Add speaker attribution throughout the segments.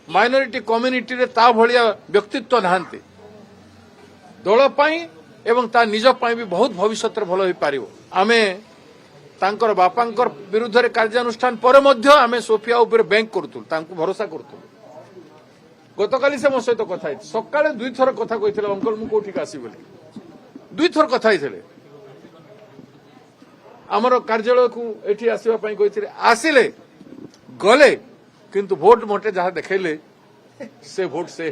Speaker 1: minority community रे ता भलिया व्यक्तित्व नहांती दल पाई एवं ता निज पाई भी बहुत भविष्य भल हो पारिबो आमे तांकर बापांकर विरुद्ध रे कार्यानुष्ठान पर मध्य आमे सोफिया ऊपर बैंक करतु तांको भरोसा करतु गतकाली से मो सहित कथा सकाळे दुई थर कथा कहिथिले अंकल मु कोठी आसी बोली दुई थर कथा हिथिले आमर कार्यालय को एठी आसीबा पई कहिथिले आसिले गले किंतु भोट मोटे जहाँ देखले से भोट से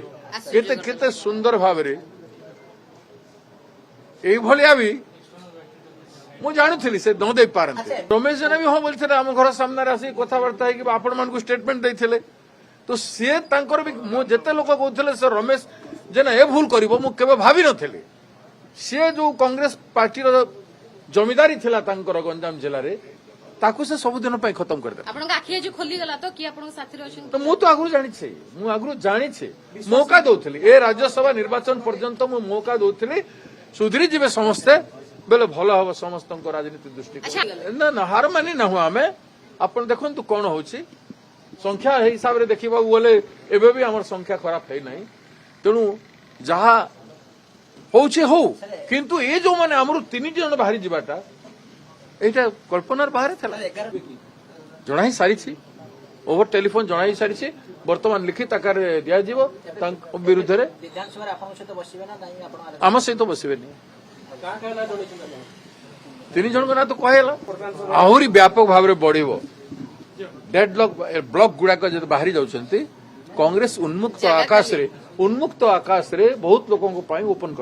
Speaker 1: केते केते सुंदर भाव रे एई भलिया भी मु जानुथिली से न दे पारंते रमेश जन भी हाँ बोलथिले आम घर सामने आसी कथबार्ता है कि आपण मान को स्टेटमेंट देथिले तो सी तांकर भी मु जेते लोक कहउथिले से रमेश जेना ए भूल करिवो मु केबे भाबी नथिले से जो कांग्रेस पार्टी रो जमीदारी थिला तांकर गंजाम जिल्ला रे ताकू से सबुदिन पाई खत्म कर दे
Speaker 2: आपन आखि जे खोली गला तो कि आपन साथी रे अछन
Speaker 1: तो मु तो आगु जानि छे मु आगु जानि छे मौका दउथिली ए राज्यसभा निर्वाचन पर्यंत मु मौका दउथिली सुधरी जिवे समस्ते बेले भल हबो समस्तक राजनीति दृष्टि ना ना हार मानी ना हुआ आमे आपन देखंतु कोन होछि संख्या हे हिसाब रे देखिबा बोले एबे भी हमर संख्या खराब है नाही तेनु जहा होछि हो किंतु ए जो माने हमरु 3 जन बाहरी जिबाटा एटा कल्पनार बाहर थला जणाई सारी छी ओवर टेलीफोन जणाई सारी छी वर्तमान लिखित आकार दिया जीवो तांक विरुद्ध रे
Speaker 3: विधानसभा आपन सहित बसिबे ना नाही आपन
Speaker 1: आम सहित बसिबे नहीं तीन जन को ना तो कहला आहुरी व्यापक भाव में बढ़िबो डेडलॉक ब्लॉक गुड़ाक जब बाहरी जाउछंती कांग्रेस उन्मुक्त आकाश रे बहुत लोगों को पाई ओपन कर